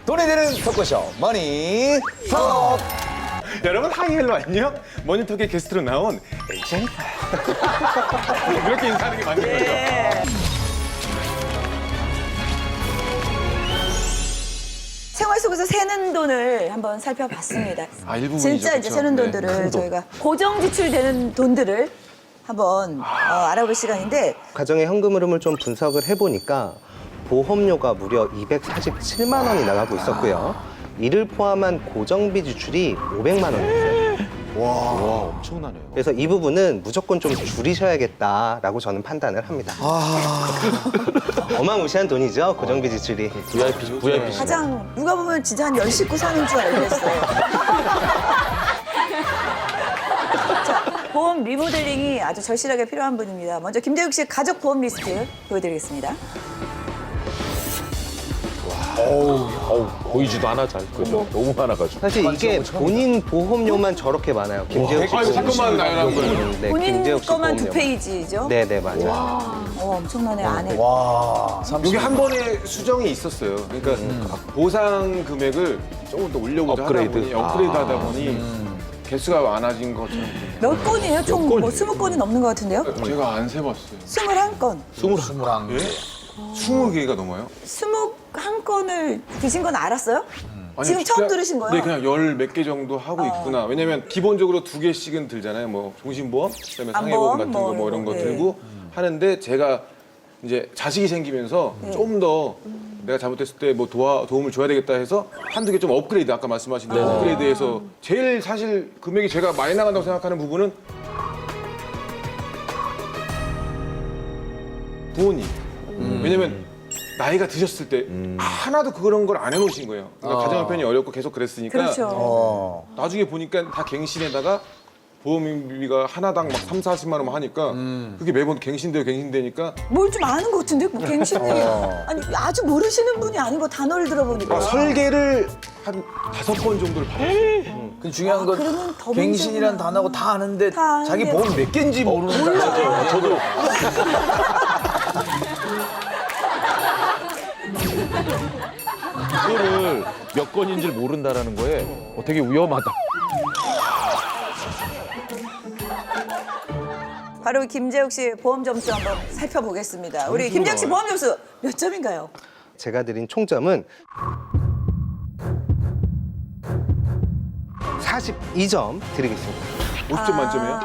돈이 되는 토크쇼 머니 톡. 여러분 하이헬로 안녕. 머니톡의 게스트로 나온 제니퍼. 이렇게 인사하는 게 맞는 거죠? 생활 속에서 새는 돈을 한번 살펴봤습니다. 일부분이죠. 진짜 이제 그쵸? 새는 네. 돈들을 저희가 고정 지출되는 돈들을 한번 알아볼 시간인데 가정의 현금 흐름을 좀 분석을 해보니까 보험료가 무려 247만 원이 나가고 있었고요. 이를 포함한 고정비 지출이 500만 원이었어요. 와. 엄청나네요. 그래서 이 부분은 무조건 좀 줄이셔야겠다라고 저는 판단을 합니다. 어마무시한 돈이죠, 고정비 지출이. VIP. 가장 누가 보면 진짜 한 10식구 사는 줄 알겠어요. 자, 보험 리모델링이 아주 절실하게 필요한 분입니다. 먼저 김대욱 씨의 가족 보험 리스트 보여드리겠습니다. 보이지도 않아 잘. 그죠? 너무 많아가지고. 사실 이게 본인 보험료만 저렇게 많아요. 김재욱 씨. 잠깐만 나열한 거예요. 네, 본인 김재욱 씨 것만 두 보험료. 페이지죠? 네네, 맞아요. 엄청나네, 안에. 와. 여기 한 번에 수정이 있었어요. 그러니까 보상 금액을 조금 더 올려보자 업그레이드. 하다 보니 업그레이드 하다 보니 개수가 많아진 것처럼. 몇 건이에요? 총 뭐 20건이 넘는 것 같은데요? 제가 안 세봤어요. 21건. 21개. 20개가 넘어요? 21건을 드신 건 알았어요? 아니, 지금 처음 그냥- 들으신 거예요? 네, 그냥 열 몇 개 정도 하고 있구나. 왜냐면 기본적으로 2개씩은 들잖아요. 뭐 종신보험, 그다음에 상해보험 같은 거 뭐 이런 거 네. 들고 하는데 제가 이제 자식이 생기면서 좀 더 내가 잘못했을 때 뭐 도움을 줘야 되겠다 해서 한두 개 좀 업그레이드, 아까 말씀하신 대로 업그레이드해서 제일 사실 금액이 제가 많이 나간다고 생각하는 부분은 부모님. 왜냐면 나이가 드셨을 때 하나도 그런 걸 안 해놓으신 거예요. 그러니까 가정형편이 어렵고 계속 그랬으니까 그렇죠. 나중에 보니까 다 갱신에다가 보험비가 하나당 막 3, 40만 원만 하니까 그게 매번 갱신되니까 뭘 좀 아는 것 같은데? 뭐 갱신들이. 아니, 아주 모르시는 분이 아닌 거 단어를 들어보니까. 설계를 한 5번 정도를 받았어요. 근데 중요한 건 그러면 더 갱신이란 문제구나. 단어고 다 아는데 다 자기 아는데. 보험 몇 개인지 모르는 거죠. 저도 이거를 몇 건인지를 모른다라는 거에 되게 위험하다. 바로 김재욱 씨의 보험 점수 한번 살펴보겠습니다. 우리 김재욱 씨 보험 점수 몇 점인가요? 제가 드린 총점은 42점 드리겠습니다. 50점 만점이에요?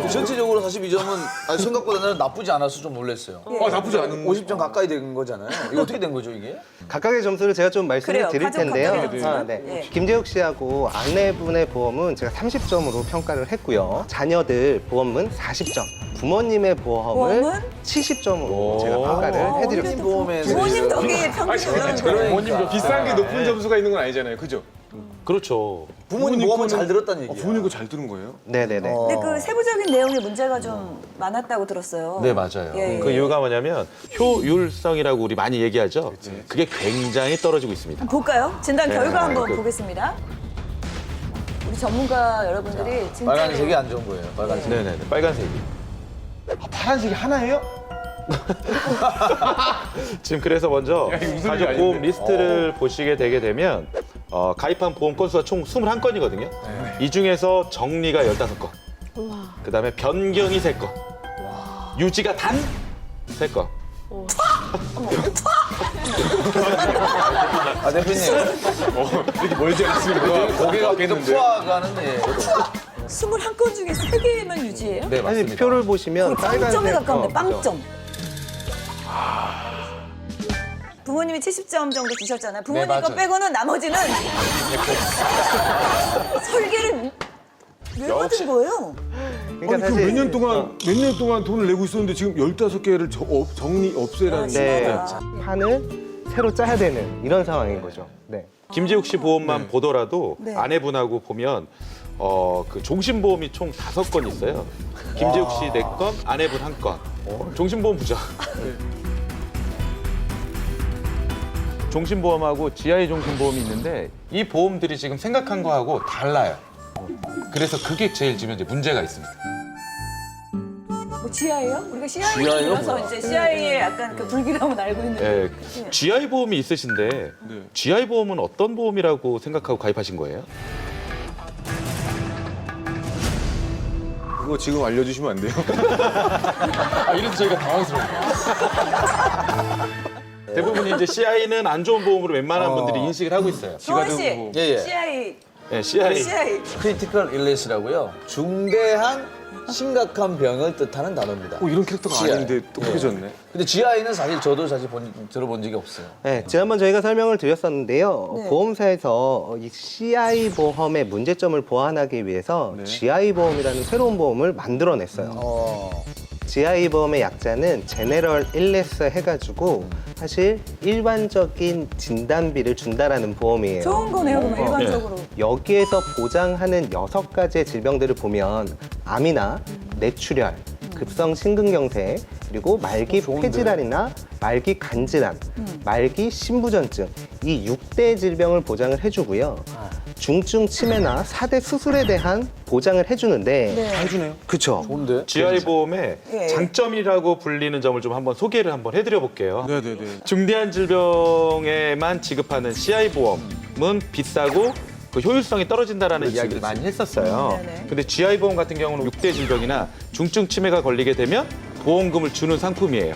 전체적으로 42점은 생각보다 나는 나쁘지 않아서 좀 놀랐어요. 나쁘지 않은 50점 가까이 된 거잖아요. 이거 어떻게 된 거죠, 이게? 각각의 점수를 제가 좀 말씀을 그래요. 드릴 가족 텐데요. 각각의 점수. 네. 예. 김재욱 씨하고 아내분의 보험은 제가 30점으로 평가를 했고요. 자녀들 보험은 40점, 부모님의 보험을 보험은? 70점으로 제가 평가를 해드렸습니다. 보험에서 부모님 덕에 평균이 오르는 거예요. 부모님 비싼 게 높은 점수가 있는 건 아니잖아요. 그죠? 그렇죠. 부모님 보험은 거는- 잘 들었다는 얘기예요. 부모님 거 잘 들은 거예요? 네네네. 근데 그 세부적인 내용에 문제가 좀 많았다고 들었어요. 네, 맞아요. 예, 예. 그 이유가 뭐냐면 효율성이라고 우리 많이 얘기하죠. 그게 굉장히 떨어지고 있습니다. 볼까요? 진단 네, 결과 한번 그- 보겠습니다. 우리 전문가 여러분들이 진짜 빨간색이 안 좋은 거예요. 빨간색. 네네네. 빨간색이. 파란색이 하나예요? 지금 그래서 먼저 이거 무슨 가족 일이 보험 아닌데. 리스트를 보시게 되게 되면 가입한 보험 건수가 총 21건이거든요. 이 중에서 정리가 15건. 그다음에 변경이 3건. 유지가 단 3건. 아, 대표님. 이렇게 멀지 않습니까? 고개가 계속 투하가는데. 21건 중에 3개만 유지해요? 네, 사실 맞습니다. 표를 보시면 빵점에 빨간색 가까운데 빵점. 부모님이 70점 정도 주셨잖아요. 부모님 네, 거 맞아요. 빼고는 나머지는 설계를 왜 받은 거예요? 그러니까 아니, 사실 몇 년 동안 돈을 내고 있었는데 지금 15개를 정리 없애라는 네, 심하다. 판을 새로 짜야 되는 이런 상황인 거죠. 네. 김재욱 씨 보험만 보더라도 네. 아내분하고 보면 그 종신보험이 총 5건 있어요. 김재욱 씨 4건, 아내분 1건. 종신보험 부자. 종신보험하고 GI 종신보험이 있는데 이 보험들이 지금 생각한 거하고 달라요. 그래서 그게 제일 지금 이제 문제가 있습니다. 뭐 지하예요? 우리가 CIA 지하예요? 들어서 뭐야? 이제 CIA의 약간 그 불길함을 알고 있는데. 예, GI 보험이 있으신데 네. GI 보험은 어떤 보험이라고 생각하고 가입하신 거예요? 그거 지금 알려주시면 안 돼요? 아, 이래서 저희가 당황스러워요. 대부분 이제 CI는 안 좋은 보험으로 웬만한 분들이 인식을 하고 있어요. 정원 씨, 지가든 예, 예. CIA, 네, CI. CIA. 크리티컬 일리스라고요. 중대한 심각한 병을 뜻하는 단어입니다. 이런 캐릭터가 GI. 아닌데 똑똑해졌네. 근데 GI는 사실 저도 들어본 적이 없어요. 네, 지난번 저희가 설명을 드렸었는데요. 네. 보험사에서 이 CI 보험의 문제점을 보완하기 위해서 네. GI 보험이라는 새로운 보험을 만들어냈어요. GI 보험의 약자는 제네럴 일레스 해가지고 사실 일반적인 진단비를 준다라는 보험이에요. 좋은 거네요, 그러면 일반적으로. 여기에서 보장하는 6가지의 질병들을 보면 암이나 뇌출혈, 급성 심근경색, 그리고 말기 폐질환이나 말기 간질환, 말기 신부전증 이 6대 질병을 보장을 해주고요. 중증 치매나 4대 수술에 대한 보장을 해주는데 네. 해주네요. 그쵸? 좋은데? GI 보험의 예. 장점이라고 불리는 점을 좀 한번 소개를 한번 해드려 볼게요. 네네네. 중대한 질병에만 지급하는 CI 보험은 비싸고 그 효율성이 떨어진다라는 이야기를 많이 했었어요. 네네. 근데 GI 보험 같은 경우는 6대 질병이나 중증 치매가 걸리게 되면 보험금을 주는 상품이에요.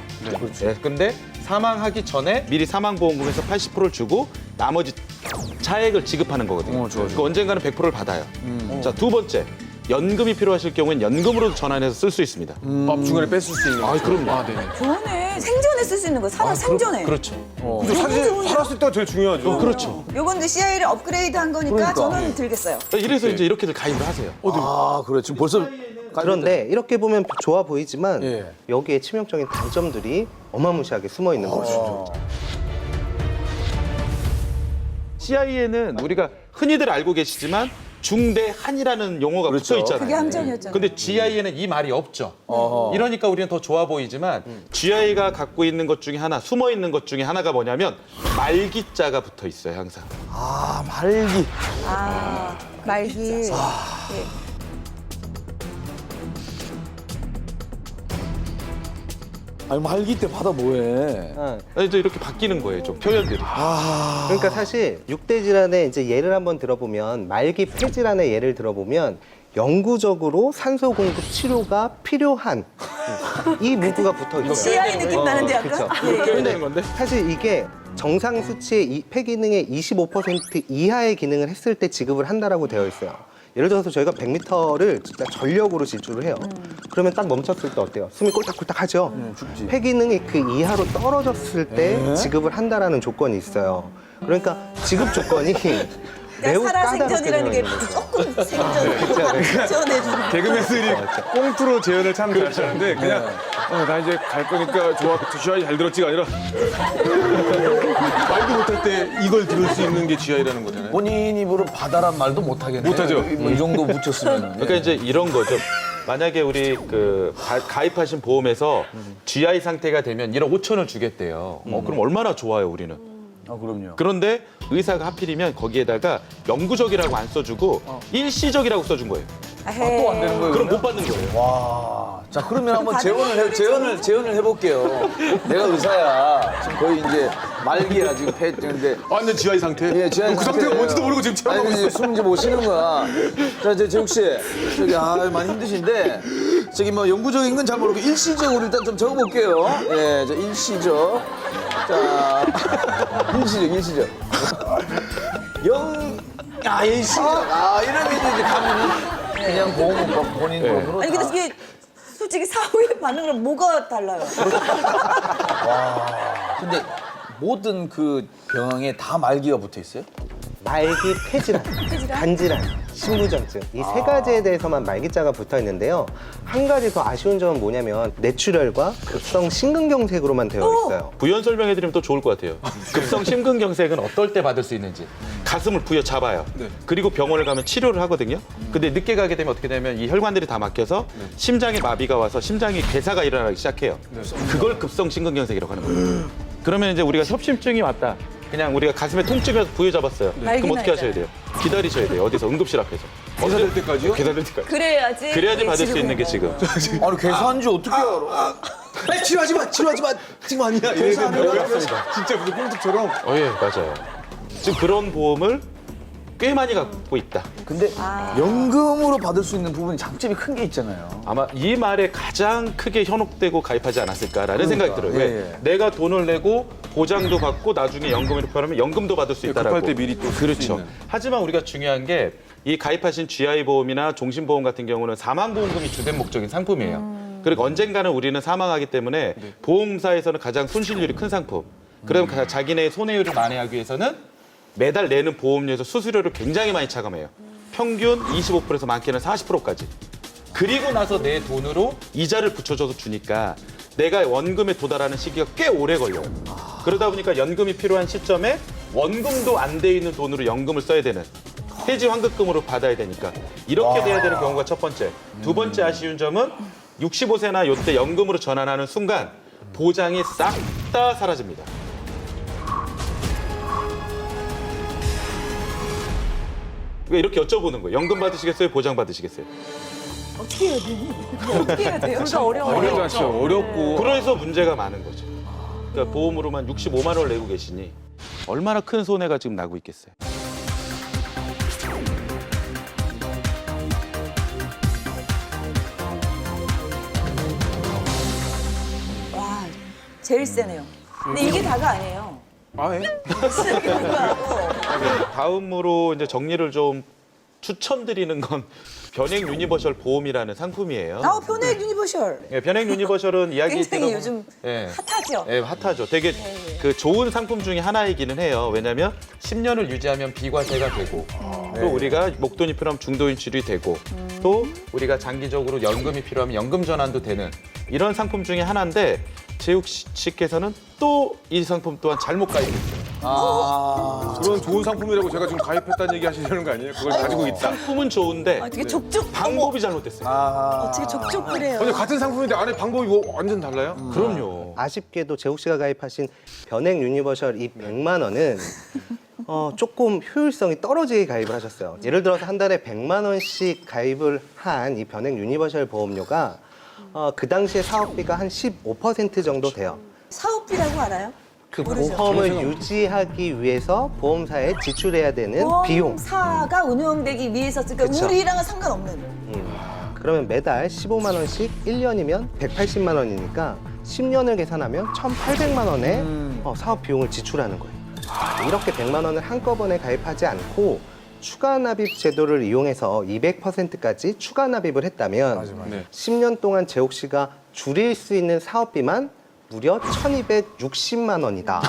네, 근데 사망하기 전에 미리 사망 보험금에서 80%를 주고 나머지 차액을 지급하는 거거든요. 그 언젠가는 100%를 받아요. 자, 두 번째. 연금이 필요하실 경우엔 연금으로 전환해서 쓸 수 있습니다. 중간에 뺐을 수 있는. 그럼요. 네네. 좋네. 생전에 쓸 수 있는 거, 살아 생전에. 그렇죠. 근데 사실 살았을 때가 제일 중요하죠. 그렇죠. 요건 이제 CIA를 업그레이드 한 거니까 그러니까. 저는 들겠어요. 이래서 이제 이렇게들 가입을 하세요. 아, 그래. 지금 벌써 그런데 이렇게 보면 좋아 보이지만 예. 여기에 치명적인 단점들이 어마무시하게 숨어 있는 거죠. CI에는 우리가 흔히들 알고 계시지만 중대한이라는 용어가 그렇죠. 붙어 있잖아요. 그게 함정이었잖아요. 근데 GI에는 이 말이 없죠. 이러니까 우리는 더 좋아 보이지만 GI가 갖고 있는 것 중에 하나, 숨어 있는 것 중에 하나가 뭐냐면 말기자가 붙어 있어요, 항상. 아, 말기. 아, 말기. 예. 아니, 말기 때 받아 뭐해? 이제 이렇게 바뀌는 거예요, 좀 표현들이. 그러니까 사실 6대 질환의 이제 예를 한번 들어보면 말기 폐질환의 예를 들어보면 영구적으로 산소 공급 치료가 필요한 이 문구가 붙어 있어요. CI 느낌 나는데 약간? 그렇죠. 예, 예. 표현되는 건데? 사실 이게 정상 수치의 폐 기능의 25% 이하의 기능을 했을 때 지급을 한다라고 되어 있어요. 예를 들어서 저희가 100m를 진짜 전력으로 질주를 해요. 그러면 딱 멈췄을 때 어때요? 숨이 꼴딱꼴딱 하죠? 죽지. 폐 기능이 그 이하로 떨어졌을 때 지급을 한다라는 조건이 있어요. 그러니까 지급 조건이 매우 살아 까다롭게 생전이라는 게 되어 있는 거죠. 조금 생전 지원해주는. 개그맨들이 꽁트로 재연을 참 잘하시는데 그냥 나 이제 갈 거니까 좋아 GI 잘 들었지가 아니라 말도 못할 때 이걸 들을 수 있는 게 GI라는 거잖아요. 본인 입으로 받아란 말도 못 하겠네. 못하죠. 뭐이 정도 붙였으면. 그러니까 이제 이런 거죠. 만약에 우리 그 가입하신 보험에서 GI 상태가 되면 1억 5천을 주겠대요. 그럼 얼마나 좋아요, 우리는. 아, 그럼요. 그런데 의사가 하필이면 거기에다가 영구적이라고 안 써주고 일시적이라고 써준 거예요. 또 안 되는 거예요? 그럼 못 받는 거예요. 와. 자, 그러면 한번 재연을 해볼게요. 내가 의사야. 지금 거의 이제 말기야, 지금 근데. 완전 GI 상태? 예, GI 그 상태가 뭔지도 모르고 지금 체험하고 아니, 있어요. 숨 이제 못 쉬는 거야. 자, 재욱 씨. 저기, 많이 힘드신데. 저기 뭐 영구적인 건 잘 모르고 일시적으로 일단 좀 적어볼게요. 예, 저 일시적. 자, 일시적. 일시적. 이러면 이제 가면은 그냥 본인 보험으로. 아니 근데 이게 솔직히 사후의 반응은 뭐가 달라요? 근데 모든 그 병에 다 말기가 붙어 있어요? 말기 폐질환, 간질환, 신부전증 이 세 가지에 대해서만 말기자가 붙어 있는데요. 한 가지 더 아쉬운 점은 뭐냐면 뇌출혈과 급성 심근경색으로만 되어 있어요. 부연 설명해드리면 또 좋을 것 같아요. 급성 심근경색은 어떨 때 받을 수 있는지. 가슴을 부여잡아요. 그리고 병원을 가면 치료를 하거든요. 근데 늦게 가게 되면 어떻게 되면 이 혈관들이 다 막혀서 심장에 마비가 와서 심장이 괴사가 일어나기 시작해요. 그걸 급성 심근경색이라고 하는 거예요. 그러면 이제 우리가 협심증이 왔다. 그냥 우리가 가슴에 통증이 와서 부여잡았어요. 그럼 어떻게 하셔야 돼요? 기다리셔야 돼요. 어디서 응급실 앞에서. 기다릴 때까지요? 기다릴 때까지. 그래야지 받을 수 있는 게 지금. 아니 계산지 어떻게 알아? 아니, 치료하지 마. 지금 아니야. 계산하는 거 진짜 무슨 꽁트처럼. 예, 맞아요. 지금 그런 보험을 꽤 많이 갖고 있다. 근데 연금으로 받을 수 있는 부분이 장점이 큰 게 있잖아요. 아마 이 말에 가장 크게 현혹되고 가입하지 않았을까라는 생각이 들어요. 왜? 예. 내가 돈을 내고 보장도 받고 나중에 연금으로 표현하면 연금도 받을 수 있다라고. 급할 때 미리 또 쓸 수 그렇죠. 있는. 하지만 우리가 중요한 게 이 가입하신 GI 보험이나 종신보험 같은 경우는 사망보험금이 주된 목적인 상품이에요. 그리고 언젠가는 우리는 사망하기 때문에 보험사에서는 가장 손실률이 큰 상품. 그럼 자기네 손해율을 만회하기 위해서는 매달 내는 보험료에서 수수료를 굉장히 많이 차감해요. 평균 25%에서 많게는 40%까지. 그리고 나서 내 돈으로 이자를 붙여줘서 주니까 내가 원금에 도달하는 시기가 꽤 오래 걸려요. 그러다 보니까 연금이 필요한 시점에 원금도 안 돼 있는 돈으로 연금을 써야 되는 해지 환급금으로 받아야 되니까 이렇게 돼야 되는 경우가 첫 번째. 두 번째 아쉬운 점은 65세나 요때 연금으로 전환하는 순간 보장이 싹 다 사라집니다. 왜 이렇게 여쭤보는 거예요? 연금 받으시겠어요? 보장 받으시겠어요? 어떻게 해야 돼요? 어떻게 해야 돼요? 진짜 어려워요. 어렵지 않죠. 어렵고. 그래서 문제가 많은 거죠. 그러니까 보험으로만 65만 원을 내고 계시니 얼마나 큰 손해가 지금 나고 있겠어요. 와, 제일 세네요. 근데 이게 다가 아니에요. 아, 예? 다음으로 이제 정리를 좀 추천드리는 건 변액 유니버셜 보험이라는 상품이에요. 변액 유니버셜. 예, 변액 유니버셜은 이야기 굉장히 들어보면- 요즘 예. 핫하죠. 예, 핫하죠. 되게 그 좋은 상품 중에 하나이기는 해요. 왜냐하면 10년을 유지하면 비과세가 되고 또 우리가 목돈이 필요하면 중도인 치료이 되고 또 우리가 장기적으로 연금이 필요하면 연금 전환도 되는 이런 상품 중에 하나인데 재욱 씨께서는 또 이 상품 또한 잘못 가입했어요. 그런 좋은 상품이라고 제가 지금 가입했다는 얘기 하시려는 거 아니에요? 그걸 가지고 있다. 상품은 좋은데 아, 되게 족족. 방법이 잘못됐어요. 어떻게 족족그래요? 근데 같은 상품인데 안에 방법이 뭐 완전 달라요? 그럼요. 아쉽게도 재욱 씨가 가입하신 변액 유니버셜 이 100만 원은 조금 효율성이 떨어지게 가입을 하셨어요. 예를 들어서 한 달에 100만 원씩 가입을 한 이 변액 유니버셜 보험료가 그 당시에 사업비가 한 15% 정도 돼요. 사업비라고 알아요? 그 모르죠. 보험을 유지하기 위해서 보험사에 지출해야 되는 비용. 보험사가 운영되기 위해서 그러니까 그쵸. 우리랑은 상관없는. 그러면 매달 15만 원씩 1년이면 180만 원이니까 10년을 계산하면 1,800만 원의 사업 비용을 지출하는 거예요. 이렇게 100만 원을 한꺼번에 가입하지 않고 추가 납입 제도를 이용해서 200%까지 추가 납입을 했다면 네. 10년 동안 재욱 씨가 줄일 수 있는 사업비만 무려 1,260만 원이다.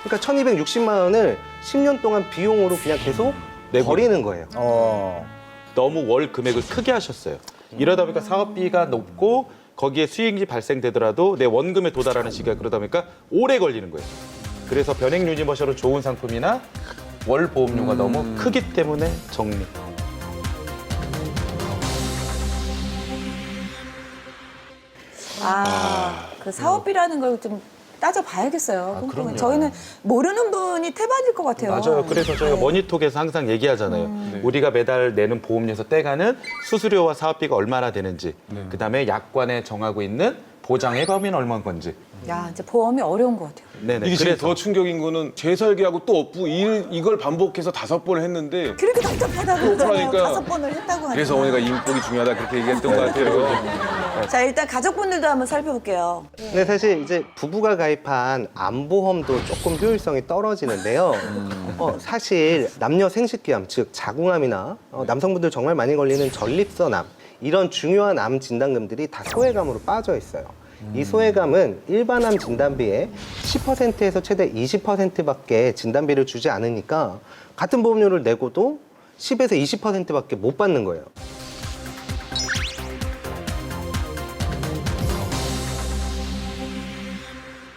그러니까 1,260만 원을 10년 동안 비용으로 그냥 계속 내고. 버리는 거예요. 너무 월 금액을 크게 하셨어요. 이러다 보니까 사업비가 높고 거기에 수익이 발생되더라도 내 원금에 도달하는 시기가 그러다 보니까 오래 걸리는 거예요. 그래서 변액 유니버셜은 좋은 상품이나 월 보험료가 너무 크기 때문에 정리. 그 사업비라는 걸 좀 따져봐야겠어요. 꼼꼼히. 그럼요. 저희는 모르는 분이 태반일 것 같아요. 맞아요. 그래서 저희가 네. 머니톡에서 항상 얘기하잖아요. 우리가 매달 내는 보험료에서 떼가는 수수료와 사업비가 얼마나 되는지, 그다음에 약관에 정하고 있는 보장의 범위는 얼마인 건지. 야, 이제 보험이 어려운 것 같아요. 네네. 이게 지금 그래서 더 충격인 거는 재설계하고 또 업부 이걸 반복해서 5번을 했는데 그렇게 답답하다고 그러잖아요. 그러니까. 5번을 했다고 하니까. 그래서 어머니가 인복이 중요하다 그렇게 얘기했던 것 같아요. 자, 일단 가족분들도 한번 살펴볼게요. 근데 사실 이제 부부가 가입한 암보험도 조금 효율성이 떨어지는데요. 사실 남녀 생식기암, 즉 자궁암이나 남성분들 정말 많이 걸리는 전립선암 이런 중요한 암 진단금들이 다 소외감으로 빠져 있어요. 이 소외감은 일반암 진단비의 10%에서 최대 20%밖에 진단비를 주지 않으니까 같은 보험료를 내고도 10에서 20%밖에 못 받는 거예요.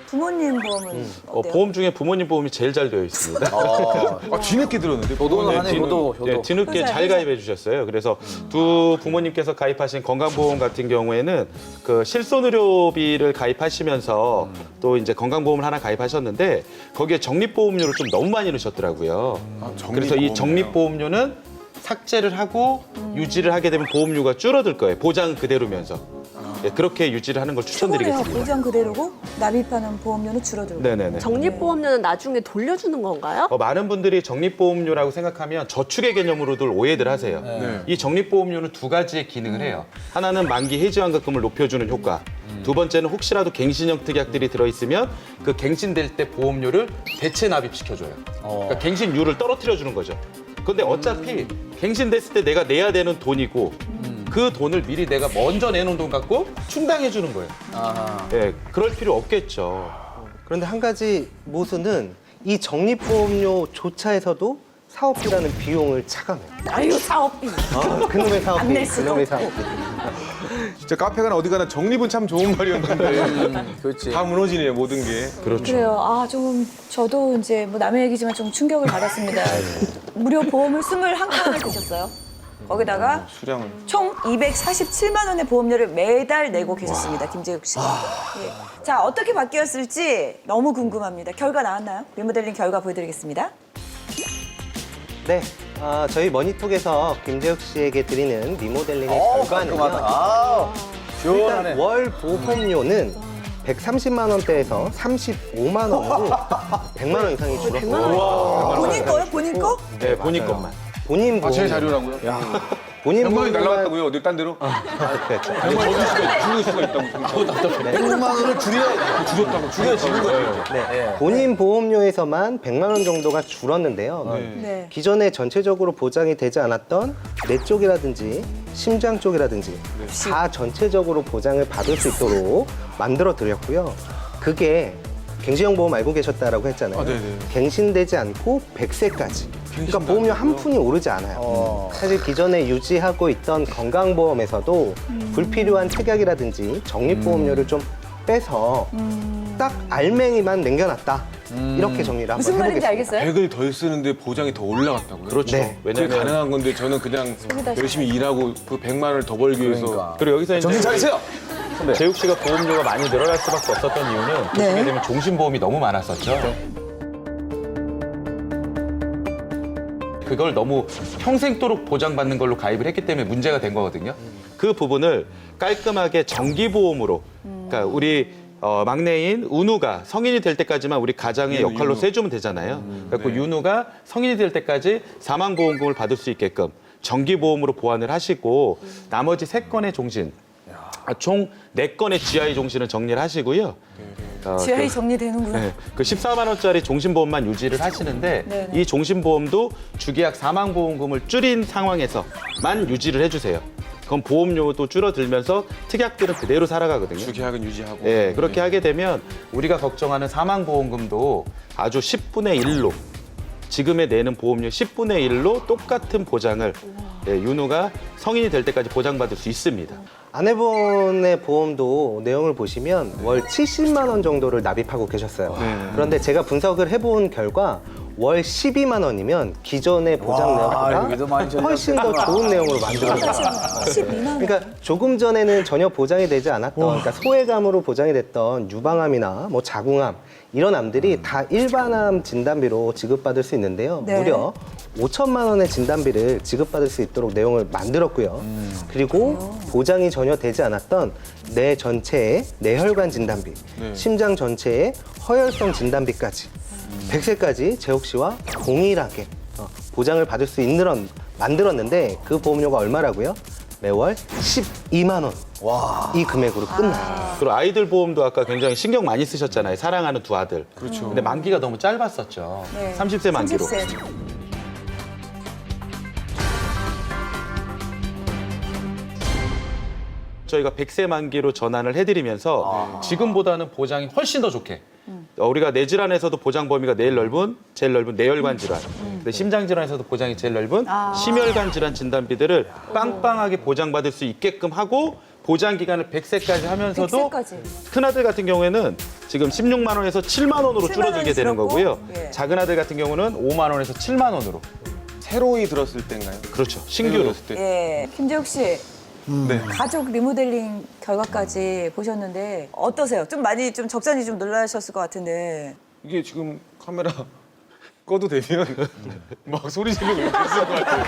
부모님 보험은 어때요? 보험 중에 부모님 보험이 제일 잘 되어 있습니다. 뒤늦게 들었는데. 저도 네, 하네, 저도. 네, 뒤늦게 회사에, 잘 회사. 가입해 주셨어요. 그래서 두 부모님께서 가입하신 건강보험 같은 경우에는 그 실손의료비를 가입하시면서 또 이제 건강보험을 하나 가입하셨는데 거기에 적립보험료를 좀 너무 많이 넣으셨더라고요. 그래서 이 적립보험료는 삭제를 하고 유지를 하게 되면 보험료가 줄어들 거예요. 보장 그대로면서. 예, 그렇게 유지를 하는 걸 최고네요. 추천드리겠습니다. 보장 그대로고 납입하는 보험료는 줄어들고. 네네네. 적립보험료는 나중에 돌려주는 건가요? 많은 분들이 적립보험료라고 생각하면 저축의 개념으로들 오해들 하세요. 네. 이 적립보험료는 두 가지의 기능을 해요. 하나는 만기 해지환급금을 높여주는 효과. 두 번째는 혹시라도 갱신형 특약들이 들어있으면 그 갱신될 때 보험료를 대체 납입시켜줘요. 그러니까 갱신율을 떨어뜨려주는 거죠. 근데 어차피 갱신됐을 때 내가 내야 되는 돈이고 그 돈을 미리 내가 먼저 내놓은 돈 갖고 충당해 주는 거예요. 예, 그럴 필요 없겠죠. 그런데 한 가지 모순은 이 적립보험료조차에서도 사업비라는 비용을 차감해요. 아유, 사업비. 그놈의 사업비, 안낼 수도 그놈의 없고. 사업비. 진짜 카페 가나 어디 가나 적립은 참 좋은 말이었는데 그렇지. 다 무너지네요 모든 게. 그렇죠. 그래요. 아, 좀 저도 이제 뭐 남의 얘기지만 좀 충격을 받았습니다. 무료 보험을 21건을 드셨어요. 거기다가 수량을. 총 247만 원의 보험료를 매달 내고 계셨습니다. 김재욱 씨. 예. 자, 어떻게 바뀌었을지 너무 궁금합니다. 결과 나왔나요? 리모델링 결과 보여드리겠습니다. 네, 저희 머니톡에서 김재욱 씨에게 드리는 리모델링의 깔끔하다. 결과는요. 아, 시원하네. 일단 월 보험료는 130만 원대에서 35만 원으로 100만 원 이상이 줄었어요. 본인 거요? 본인 거? 네, 본인 것만. 본인 아, 제 보험료. 자료라고요? 본인 100만 원이 보험료만- 날라갔다고요? 어디 딴 데로? 그렇죠. 100만 원 줄일 수가 있다고. 100만 원을 줄였다고. 줄여지는 거예요. 네. 본인 보험료에서만 100만 원 정도가 줄었는데요. 네. 기존에 전체적으로 보장이 되지 않았던 뇌 쪽이라든지 심장 쪽이라든지 다 전체적으로 보장을 받을 수 있도록 만들어 드렸고요. 그게 갱신형 보험 알고 계셨다라고 했잖아요. 네네. 갱신되지 않고 100세까지. 그러니까 보험료 한 푼이 오르지 않아요. 사실 기존에 유지하고 있던 건강보험에서도 불필요한 특약이라든지 적립보험료를 좀 빼서 딱 알맹이만 남겨놨다. 이렇게 정리를 한번 무슨 말인지 해보겠습니다. 알겠어요? 100을 더 쓰는데 보장이 더 올라갔다고요? 그렇죠. 네. 그게 왜냐면 가능한 건데 저는 그냥 열심히 일하고 그 100만 원을 더 벌기 위해서 그러니까. 그리고 여기서 정신 이제 차리세요. 재욱 씨가 보험료가 많이 늘어날 수밖에 없었던 이유는 보시게 되면 종신보험이 너무 많았었죠. 그걸 너무 평생도록 보장받는 걸로 가입을 했기 때문에 문제가 된 거거든요. 그 부분을 깔끔하게 정기보험으로, 그러니까 우리 막내인 은우가 성인이 될 때까지만 우리 가장의 역할로 세주면 되잖아요. 그래서 윤우가 성인이 될 때까지 사망보험금을 받을 수 있게끔 정기보험으로 보완을 하시고 나머지 3건의 종신, 총 4건의 GI 종신을 정리를 하시고요. GI 정리되는구나. 네, 그 14만 원짜리 종신보험만 유지를 하시는데 네네. 이 종신보험도 주계약 사망보험금을 줄인 상황에서만 유지를 해주세요. 그럼 보험료도 줄어들면서 특약들은 그대로 살아가거든요. 주계약은 유지하고. 예, 그렇게 하게 되면 우리가 걱정하는 사망보험금도 아주 10분의 1로 지금에 내는 보험료 10분의 1로 똑같은 보장을 윤우가 성인이 될 때까지 보장받을 수 있습니다. 아내분의 보험도 내용을 보시면 월 70만 원 정도를 납입하고 계셨어요. 그런데 제가 분석을 해본 결과 월 12만 원이면 기존의 보장 여기도 많이 내역보다 훨씬 더 좋은 내용으로 만들어졌어요. 12만 원. 그러니까 조금 전에는 전혀 보장이 되지 않았던, 그러니까 소외감으로 보장이 됐던 유방암이나 뭐 자궁암 이런 암들이 다 일반암 진단비로 지급받을 수 있는데요. 네. 무려 5천만 원의 진단비를 지급받을 수 있도록 내용을 만들었고요. 그리고 보장이 전혀 되지 않았던 뇌 전체의 뇌혈관 진단비, 심장 전체의 허혈성 진단비까지 100세까지 재욱 씨와 동일하게 보장을 받을 수 있는 만들었는데 그 보험료가 얼마라고요? 매월 12만 원. 이 금액으로 끝나요. 그리고 아이들 보험도 아까 굉장히 신경 많이 쓰셨잖아요. 사랑하는 두 아들. 그렇죠. 근데 만기가 너무 짧았었죠. 네. 30세 만기로. 30세. 저희가 100세 만기로 전환을 해드리면서 지금보다는 보장이 훨씬 더 좋게 우리가 뇌 질환에서도 보장 범위가 제일 넓은 뇌혈관 질환, 근데 심장 질환에서도 보장이 제일 넓은 심혈관 질환 진단비들을 빵빵하게 보장받을 수 있게끔 하고 보장 기간을 100세까지 하면서도 100세까지. 큰아들 같은 경우에는 지금 16만 원에서 7만 원으로 7만 줄어들게 원이 되는 줄었고, 거고요. 예. 작은 아들 같은 경우는 5만 원에서 7만 원으로. 새로이 들었을 때인가요? 그렇죠. 신규로. 들었을 때. 예. 김재욱 씨. 네. 가족 리모델링 결과까지 보셨는데 어떠세요? 좀 많이 좀 적잖이 좀 놀라셨을 것 같은데. 이게 지금 카메라 꺼도 되면 막 소리 지르고 이렇게 했을 것 같아요.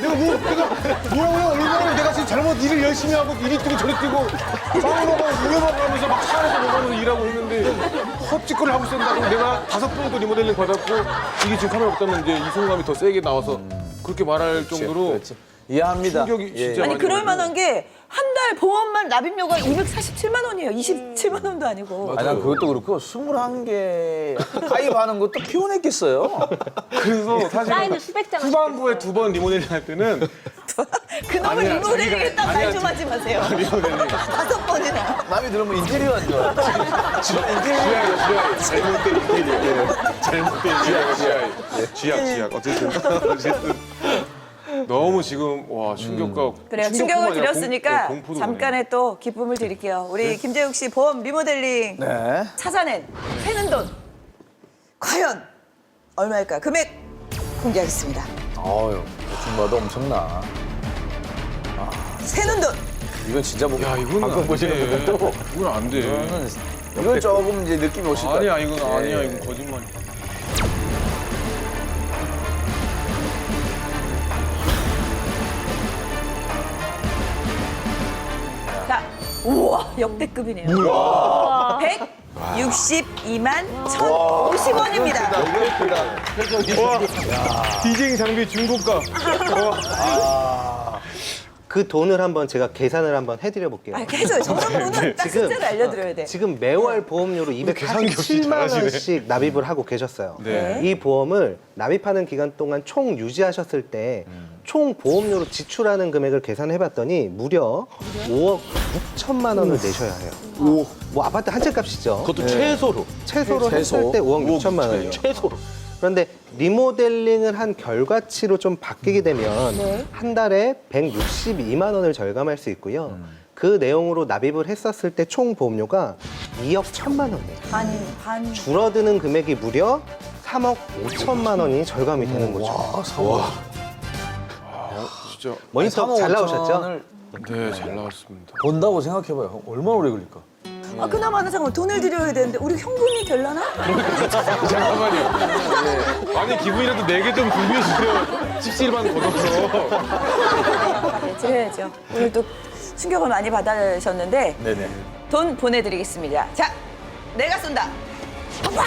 내가 뭐라고요? 얼마나 내가 지금 잘못 일을 열심히 하고 이리 뛰고 저리 뛰고 빵으로 막 우여먹으면서 막 차 안에서 먹으면서 일하고 있는데 헛짓거리를 하고 있었다고 내가 5번도 리모델링 받았고 이게 지금 카메라 없다면 이제 이송감이 더 세게 나와서 그렇게 말할 정도로 그렇지. 이해합니다. 충격이 진짜 아니 많이 그럴 받아요. 만한 게 한 달 보험만 납입료가 247만 원이에요. 27만 원도 아니고. 아니, 난 그것도 그렇고 21개 가입하는 것도 피곤했겠어요. 그래서 사실 사인을 수백 장 후반부에 2번 리모델링 할 때는 그놈을 아니야, 리모델링 자기가- 했다 말 아니야, 좀 하지 마세요. 리모델링 5번이나. 남이 들으면 인테리어 한 줄 알았다. 잘못된 인테리어. 잘못된 쥐약. 어쨌든 너무 지금 와 충격과 그래요. 충격뿐만 충격을 아니라 드렸으니까 공포도 잠깐의 또 기쁨을 드릴게요. 우리 김재욱 씨 보험 리모델링 네. 찾아낸 새는 돈 과연 얼마일까요? 금액 공개하겠습니다. 아유, 대충 봐도 엄청나. 새는 돈 이건 진짜 뭐. 야 이건 방금 보시는 분들도 이건 안 돼. 이건 조금 이제 느낌이 오실 거예요. 아니야 이건 아니야 이건 거짓말. 자, 우와 역대급이네요. 162만 1,050원입니다. 디제잉 장비 중고가. 그 돈을 한번 제가 계산을 한번 해드려 볼게요. 아, 해줘요. 저런 분은 딱 지금- 숫자를 알려드려야 돼. 지금 매월 보험료로 계산기 없이 247만 잘하시네. 원씩 납입을 하고 계셨어요. 네. 이 보험을 납입하는 기간 동안 총 유지하셨을 때 총 보험료로 지출하는 금액을 계산해봤더니 무려 5억 6천만 원을 내셔야 해요. 뭐 아파트 한 채 값이죠. 그것도 최소로. 최소로 최소. 했을 때 5억 6천만 원이에요. 최소로. 그런데 리모델링을 한 결과치로 좀 바뀌게 되면 네. 한 달에 162만 원을 절감할 수 있고요. 그 내용으로 납입을 했었을 때 총 보험료가 2억 1천만 원이에요. 반. 줄어드는 금액이 무려 3억 5천만 원이 절감이 되는 거죠. 진짜 모니터 잘 나오셨죠? 네 잘 나왔습니다. 본다고 생각해봐요. 얼마나 오래 걸릴까? 아, 그나마는 잠깐 돈을 드려야 되는데 우리 현금이 되려나? 잠깐만요. 아니 기분이라도 내게 좀 준비해 주세요. 17만 걷어서. 네, 드려야죠. 오늘 또 충격을 많이 받으셨는데 네네. 돈 보내드리겠습니다. 자, 내가 쏜다. 파!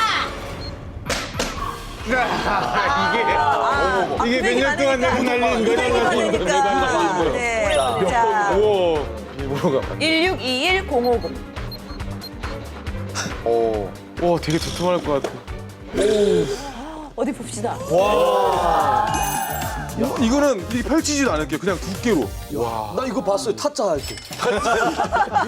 이게 몇 년 동안 내고 날린 거니까. 네. 자, 우와. 뭐가? 1621050. 오. 와 되게 두툼할 것 같아. 어디 봅시다. 이거는 이렇게 펼치지도 않을게요. 그냥 두께로. 나 이거 봤어요. 타짜 할 때.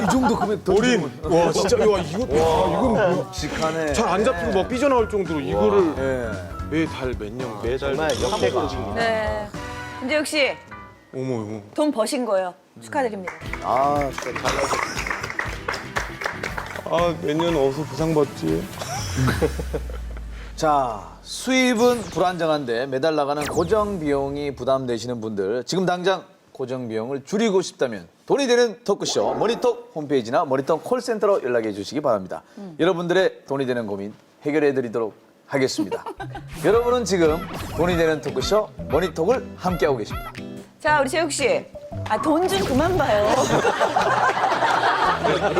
이 정도 금액 더 어린. 와 진짜 와 이건 뭐 직하네. 잘 안 잡히고 막 삐져나올 정도로 이거를 예. 매달 몇 년. 매달 정말 역대급입니다. 네. 김재욱 씨, 어머. 돈 버신 거예요. 축하드립니다. 아, 진짜 잘 나오셨다. 아 몇 년 어디서 보상받지? 자, 수입은 불안정한데 매달 나가는 고정 비용이 부담되시는 분들, 지금 당장 고정 비용을 줄이고 싶다면 돈이 되는 토크쇼 머니톡 홈페이지나 머니톡 콜센터로 연락해 주시기 바랍니다. 여러분들의 돈이 되는 고민 해결해 드리도록 하겠습니다. 여러분은 지금 돈이 되는 토크쇼 머니톡을 함께하고 계십니다. 자, 우리 재욱 씨. 아, 돈 좀 그만 봐요.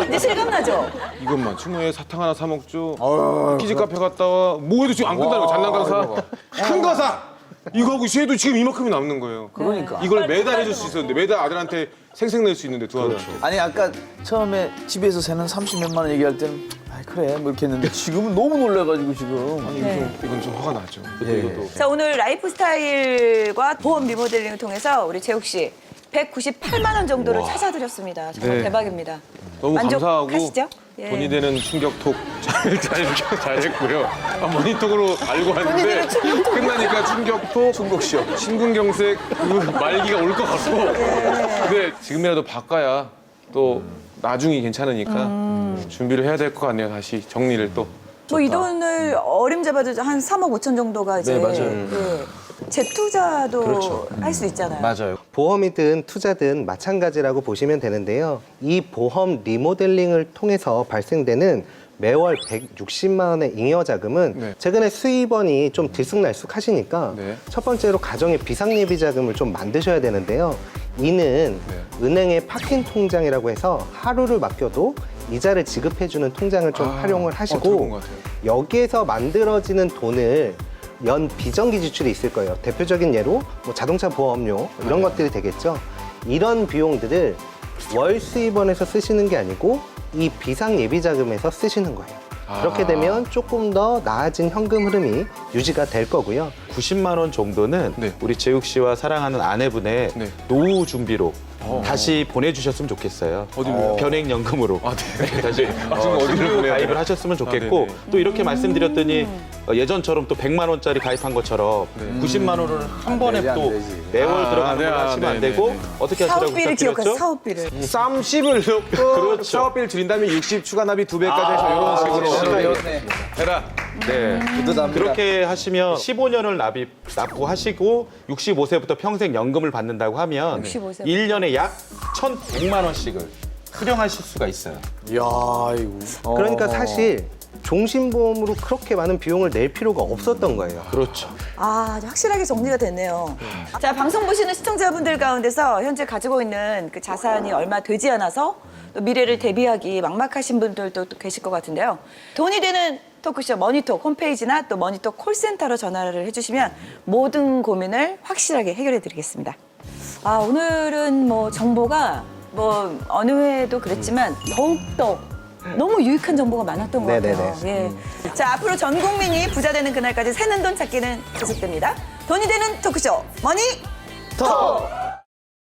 이제 실감나죠? 이것만 충무에 사탕 하나 사 먹죠. 키즈 카페 갔다 와. 뭐해도 지금 안 끝나는 거. 장난감사. 큰 거사. 이거 하고 쉐도 지금 이만큼이 남는 거예요. 그러니까. 이걸 매달 해줄 수 있었는데 매달 아들한테 생색 낼 수 있는데 두 아들한테. 아니 아까 처음에 집에서 새는 30몇만 원 얘기할 때는 아 그래 뭐 이렇게 했는데 지금은 너무 놀라가지고 지금. 네. 이건 좀 화가 나죠. 예. 이것도. 자, 오늘 라이프 스타일과 보험 리모델링을 통해서 우리 재욱 씨 198만 원 정도를 찾아드렸습니다. 정말 네. 대박입니다. 너무 감사하고 만족하시죠? 예. 돈이 되는 충격톡 잘했고요. 모니톡으로 알고 돈이 왔는데 되는 충격톡. 끝나니까 충격톡, 충격쇼. 심근경색 그 말기가 올 것 같고. 근데 지금이라도 바꿔야 또 나중이 괜찮으니까 준비를 해야 될 것 같네요. 다시 정리를 또. 뭐 이 돈을 어림잡아도 한 3억 5천 정도가 이제 네, 맞아요. 예. 재투자도 할 수 있잖아요. 맞아요. 보험이든 투자든 마찬가지라고 보시면 되는데요. 이 보험 리모델링을 통해서 발생되는 매월 160만 원의 잉여 자금은 네. 최근에 수입원이 좀 들쑥날쑥하시니까 네. 첫 번째로 가정의 비상예비 자금을 좀 만드셔야 되는데요. 이는 은행의 파킹 통장이라고 해서 하루를 맡겨도 이자를 지급해주는 통장을 좀 활용을 들어본 하시고 것 같아요. 여기에서 만들어지는 돈을 연 비정기 지출이 있을 거예요. 대표적인 예로 뭐 자동차 보험료 이런 것들이 되겠죠. 이런 비용들을 월 수입원에서 쓰시는 게 아니고 이 비상 예비 자금에서 쓰시는 거예요. 그렇게 되면 조금 더 나아진 현금 흐름이 유지가 될 거고요. 90만 원 정도는 네. 우리 재욱 씨와 사랑하는 아내분의 네. 노후 준비로 다시 보내주셨으면 좋겠어요. 어디로요? 변액연금으로. 네. 다시 지금 어디로 신규 보내야 가입을 돼요? 하셨으면 좋겠고 네네. 또 이렇게 말씀드렸더니 예전처럼 또 100만 원짜리 가입한 것처럼 90만 원을 한 번에 되지, 안 또 되지. 매월 들어가는 걸 하시면 안 되고 어떻게 하시라고 사업비를 기억하세요. 부탁드렸죠? 사업비를. 30을 넣고 그렇죠. 사업비를 줄인다면 60 추가 납입 2배까지 해서 이런 식으로 배웠네. 해라. 네. 뿌듯합니다. 그렇게 하시면 15년을 납부하시고 65세부터 평생 연금을 받는다고 하면 65 세부터. 1년에 약 1,100만 원씩을 수령하실 수가 있어요. 이야, 이거. 그러니까 사실 종신보험으로 그렇게 많은 비용을 낼 필요가 없었던 거예요. 그렇죠. 아, 확실하게 정리가 됐네요. 자, 방송 보시는 시청자분들 가운데서 현재 가지고 있는 그 자산이 얼마 되지 않아서 또 미래를 대비하기 막막하신 분들도 또 계실 것 같은데요. 돈이 되는 토크쇼 머니톡 홈페이지나 또 머니톡 콜센터로 전화를 해주시면 모든 고민을 확실하게 해결해 드리겠습니다. 아, 오늘은 뭐 정보가 뭐 어느 회에도 그랬지만 더욱더 너무 유익한 정보가 많았던 것 같아요. 예. 자, 앞으로 전 국민이 부자 되는 그날까지 새는 돈 찾기는 계속됩니다. 돈이 되는 토크쇼 머니톡!